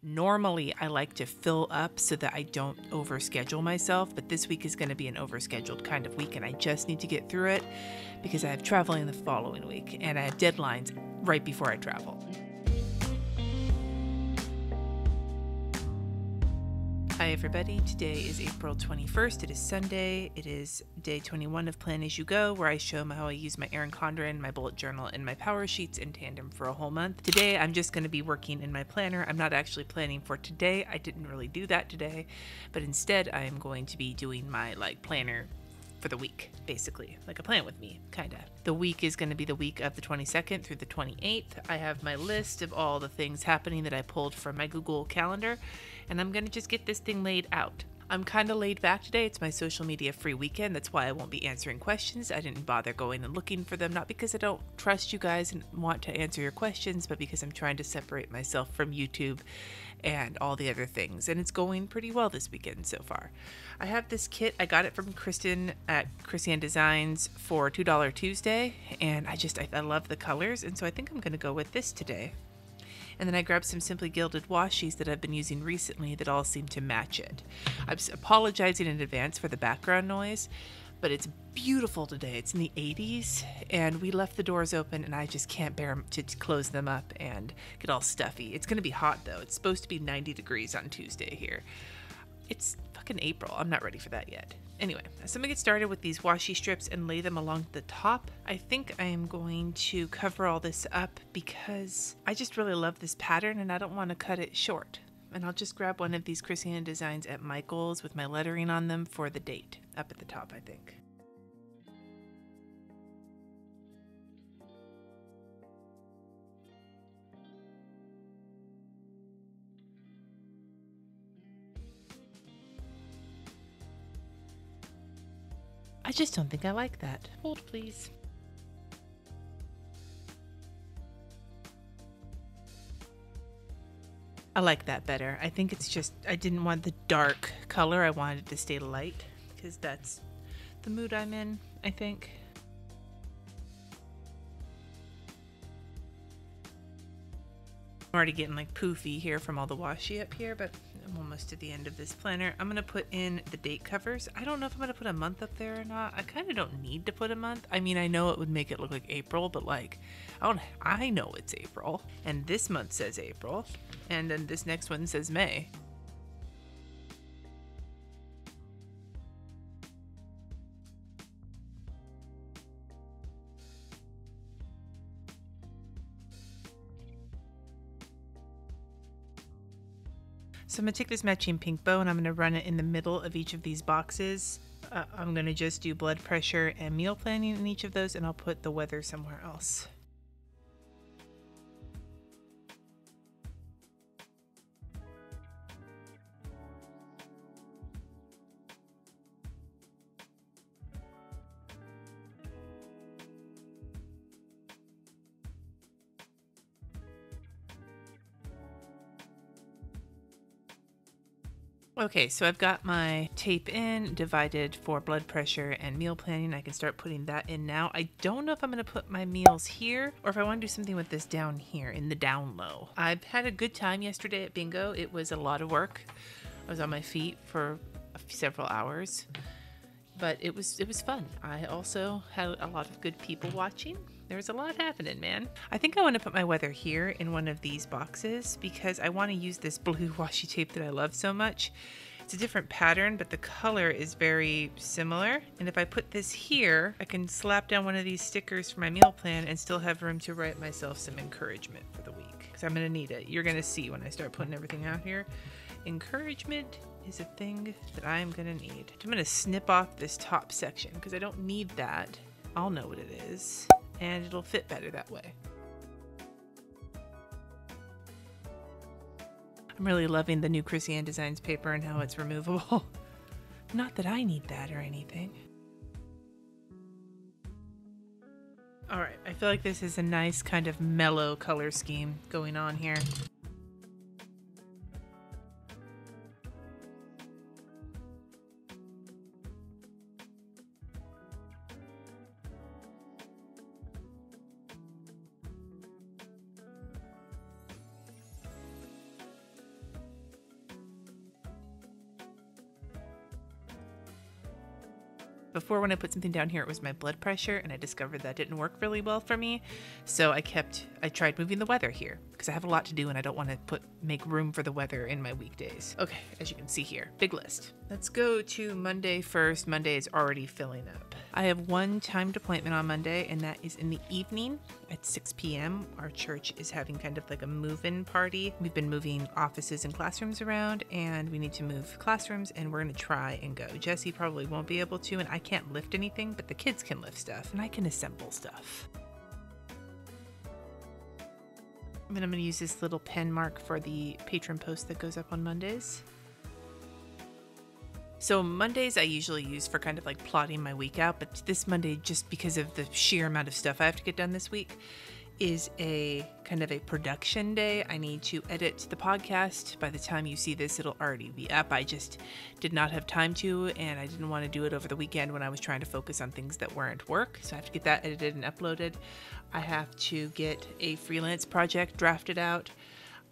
Normally, I like to fill up so that I don't overschedule myself, but this week is going to be an overscheduled kind of week, and I just need to get through it because I have traveling the following week, and I have deadlines right before I travel. Hi everybody, today is April 21st, it is Sunday, it is day 21 of Plan As You Go, where I show how I use my Erin Condren, my bullet journal, and my power sheets in tandem for a whole month. Today I'm just going to be working in my planner. I'm not actually planning for today, I didn't really do that today, but instead I am going to be doing my planner for the week, basically, like a plan with me, kinda. The week is going to be the week of the 22nd through the 28th. I have my list of all the things happening that I pulled from my Google Calendar, and I'm going to just get this thing laid out. I'm kind of laid back today. It's my social media free weekend. That's why I won't be answering questions. I didn't bother going and looking for them, not because I don't trust you guys and want to answer your questions, but because I'm trying to separate myself from YouTube and all the other things. And it's going pretty well this weekend so far. I have this kit. I got it from Kristen at Krissyanne Designs for $2 Tuesday. And I love the colors. And so I think I'm going to go with this today. And then I grabbed some Simply Gilded washies that I've been using recently that all seem to match it. I'm apologizing in advance for the background noise, but it's beautiful today. It's in the 80s, and we left the doors open, and I just can't bear to close them up and get all stuffy. It's going to be hot, though. It's supposed to be 90 degrees on Tuesday here. It's fucking April. I'm not ready for that yet. Anyway, so I'm going to get started with these washi strips and lay them along the top. I think I am going to cover all this up because I just really love this pattern and I don't want to cut it short. And I'll just grab one of these Krissyanne Designs at Michael's with my lettering on them for the date up at the top, I think. I just don't think I like that. Hold, please. I like that better. I think it's just, I didn't want the dark color. I wanted it to stay light because that's the mood I'm in, I think. I'm already getting poofy here from all the washi up here, but I'm almost to the end of this planner. I'm going to put in the date covers. I don't know if I'm going to put a month up there or not. I kind of don't need to put a month. I mean, I know it would make it look like April, but I know it's April. And this month says April. And then this next one says May. So I'm going to take this matching pink bow and I'm going to run it in the middle of each of these boxes. I'm going to just do blood pressure and meal planning in each of those, and I'll put the weather somewhere else. Okay, so I've got my tape in, divided for blood pressure and meal planning. I can start putting that in now. I don't know if I'm going to put my meals here or if I want to do something with this down here in the down low. I've had a good time yesterday at bingo. It was a lot of work. I was on my feet for several hours, but it was fun. I also had a lot of good people watching. There's a lot happening, man. I think I want to put my weather here in one of these boxes because I want to use this blue washi tape that I love so much. It's a different pattern, but the color is very similar. And if I put this here, I can slap down one of these stickers for my meal plan and still have room to write myself some encouragement for the week, because I'm going to need it. You're going to see when I start putting everything out here. Encouragement is a thing that I'm going to need. I'm going to snip off this top section because I don't need that. I'll know what it is, and it'll fit better that way. I'm really loving the new Krissyanne Designs paper and how it's removable. Not that I need that or anything. Alright, I feel like this is a nice kind of mellow color scheme going on here. Before, when I put something down here, it was my blood pressure, and I discovered that didn't work really well for me. So I tried moving the weather here because I have a lot to do and I don't want to make room for the weather in my weekdays. Okay, as you can see here, big list. Let's go to Monday first. Monday is already filling up. I have one timed appointment on Monday, and that is in the evening at 6 p.m. Our church is having kind of like a move-in party. We've been moving offices and classrooms around, and we need to move classrooms, and we're going to try and go. Jesse probably won't be able to, and I can't lift anything, but the kids can lift stuff, and I can assemble stuff. And then I'm going to use this little pen mark for the patron post that goes up on Mondays. So Mondays I usually use for kind of like plotting my week out, but this Monday, just because of the sheer amount of stuff I have to get done this week, is a kind of a production day. I need to edit the podcast. By the time you see this, it'll already be up. I just did not have time to, and I didn't want to do it over the weekend when I was trying to focus on things that weren't work. So I have to get that edited and uploaded. I have to get a freelance project drafted out.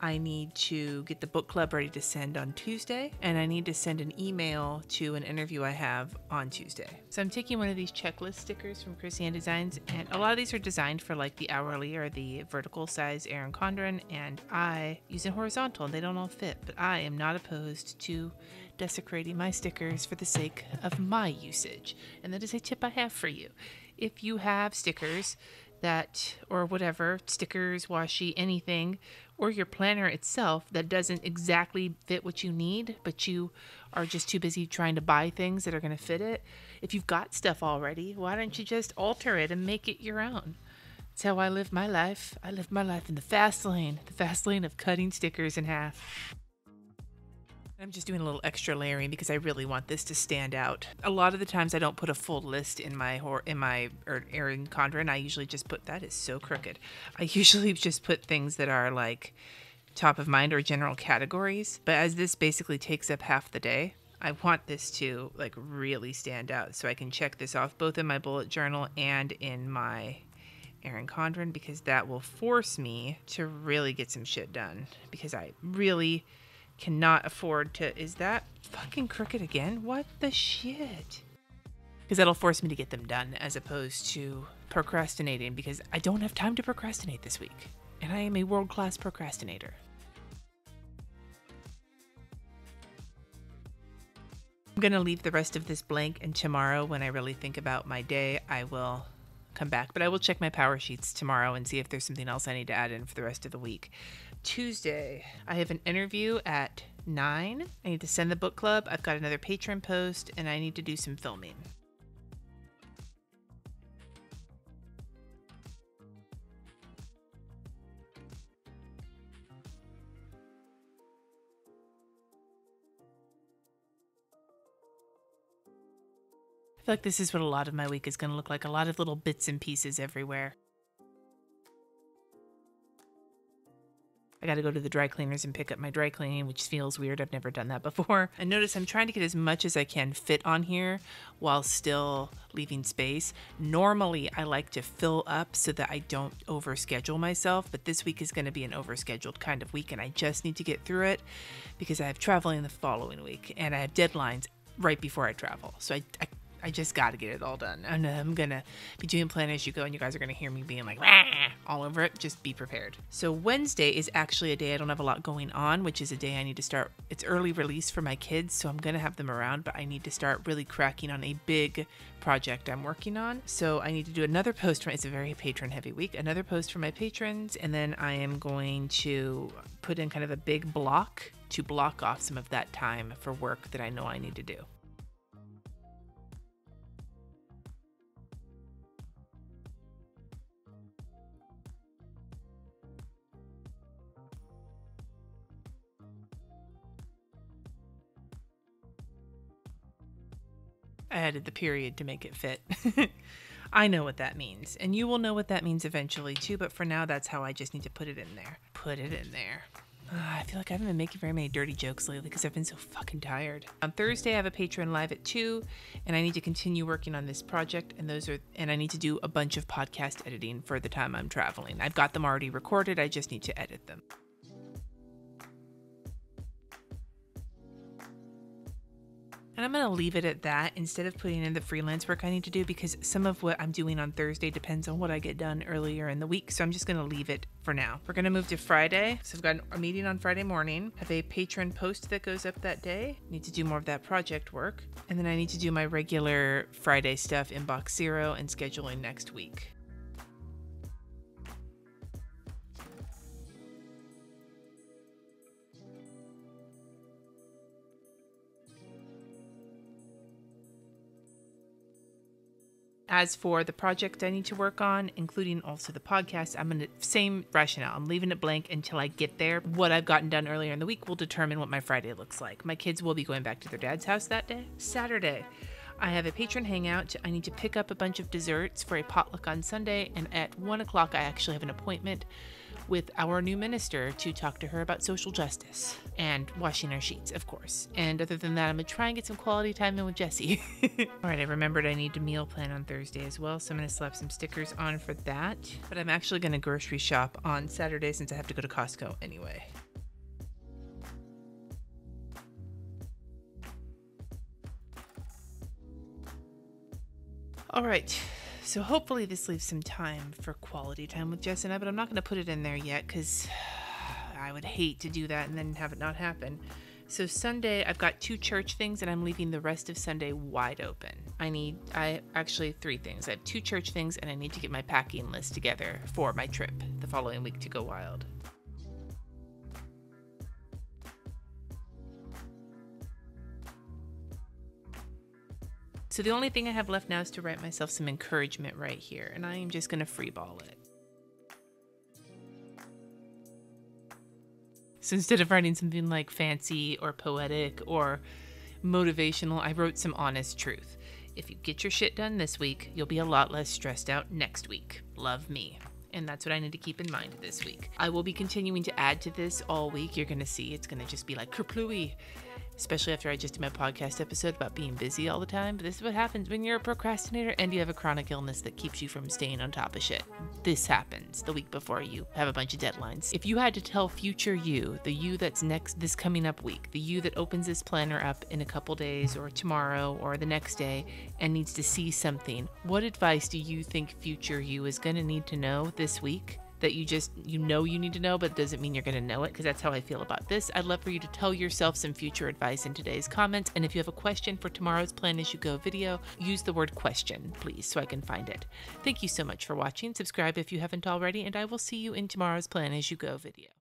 I need to get the book club ready to send on Tuesday, and I need to send an email to an interview I have on Tuesday. So I'm taking one of these checklist stickers from Krissyanne Designs, and a lot of these are designed for like the hourly or the vertical size Erin Condren, and I use a horizontal and they don't all fit, but I am not opposed to desecrating my stickers for the sake of my usage. And that is a tip I have for you. If you have stickers that, or whatever, stickers, washi, anything, or your planner itself that doesn't exactly fit what you need, but you are just too busy trying to buy things that are going to fit it. If you've got stuff already, why don't you just alter it and make it your own? That's how I live my life. I live my life in the fast lane of cutting stickers in half. I'm just doing a little extra layering because I really want this to stand out. A lot of the times I don't put a full list in my Erin Condren. I usually just put, that is so crooked. I usually just put things that are like top of mind or general categories. But as this basically takes up half the day, I want this to like really stand out so I can check this off both in my bullet journal and in my Erin Condren, because that will force me to really get some shit done, because I really cannot afford to. Is that fucking crooked again? What the shit? Because that'll force me to get them done as opposed to procrastinating, because I don't have time to procrastinate this week, and I am a world-class procrastinator. I'm gonna leave the rest of this blank, and tomorrow when I really think about my day, I will come back, but I will check my power sheets tomorrow and see if there's something else I need to add in for the rest of the week. Tuesday, I have an interview at 9. I need to send the book club. I've got another patron post, and I need to do some filming. I feel like this is what a lot of my week is going to look like. A lot of little bits and pieces everywhere. I got to go to the dry cleaners and pick up my dry cleaning, which feels weird. I've never done that before. And notice I'm trying to get as much as I can fit on here while still leaving space. Normally, I like to fill up so that I don't overschedule myself, but this week is going to be an overscheduled kind of week, and I just need to get through it because I have traveling the following week, and I have deadlines right before I travel. So I just got to get it all done. And I'm going to be doing plan as you go, and you guys are going to hear me being like, rah, all over it. Just be prepared. So Wednesday is actually a day I don't have a lot going on, which is a day I need to start. It's early release for my kids, so I'm going to have them around, but I need to start really cracking on a big project I'm working on. So I need to do another post. It's a very patron heavy week. Another post for my patrons, and then I am going to put in kind of a big block to block off some of that time for work that I know I need to do. I added the period to make it fit. I know what that means, and you will know what that means eventually too, but for now, that's how I just need to put it in there. Put it in there. I feel like I haven't been making very many dirty jokes lately because I've been so fucking tired. On Thursday, I have a patron live at 2, and I need to continue working on this project, and I need to do a bunch of podcast editing for the time I'm traveling. I've got them already recorded, I just need to edit them. And I'm going to leave it at that instead of putting in the freelance work I need to do, because some of what I'm doing on Thursday depends on what I get done earlier in the week. So I'm just going to leave it for now. We're going to move to Friday. So I've got a meeting on Friday morning, have a patron post that goes up that day. Need to do more of that project work. And then I need to do my regular Friday stuff, inbox 0, and scheduling next week. As for the project I need to work on, including also the podcast, I'm in the same rationale. I'm leaving it blank until I get there. What I've gotten done earlier in the week will determine what my Friday looks like. My kids will be going back to their dad's house that day. Saturday, I have a patron hangout. I need to pick up a bunch of desserts for a potluck on Sunday. And at 1 o'clock, I actually have an appointment with our new minister to talk to her about social justice and washing our sheets, of course. And other than that, I'm gonna try and get some quality time in with Jesse. All right, I remembered I need to meal plan on Thursday as well, so I'm gonna slap some stickers on for that. But I'm actually gonna grocery shop on Saturday since I have to go to Costco anyway. All right. So hopefully this leaves some time for quality time with Jess and I, but I'm not going to put it in there yet because I would hate to do that and then have it not happen. So Sunday, I've got 2 church things and I'm leaving the rest of Sunday wide open. I actually 3 things. I have 2 church things and I need to get my packing list together for my trip the following week to go wild. So the only thing I have left now is to write myself some encouragement right here, and I am just going to freeball it. So instead of writing something like fancy or poetic or motivational, I wrote some honest truth. If you get your shit done this week, you'll be a lot less stressed out next week. Love, me. And that's what I need to keep in mind this week. I will be continuing to add to this all week. You're going to see it's going to just be like kerplooey. Especially after I just did my podcast episode about being busy all the time. But this is what happens when you're a procrastinator and you have a chronic illness that keeps you from staying on top of shit. This happens the week before you have a bunch of deadlines. If you had to tell future you, the you that's next this coming up week, the you that opens this planner up in a couple days or tomorrow or the next day and needs to see something, what advice do you think future you is going to need to know this week? That you know you need to know, but it doesn't mean you're going to know it, because that's how I feel about this. I'd love for you to tell yourself some future advice in today's comments. And if you have a question for tomorrow's Plan As You Go video, use the word question, please, so I can find it. Thank you so much for watching. Subscribe if you haven't already, and I will see you in tomorrow's Plan As You Go video.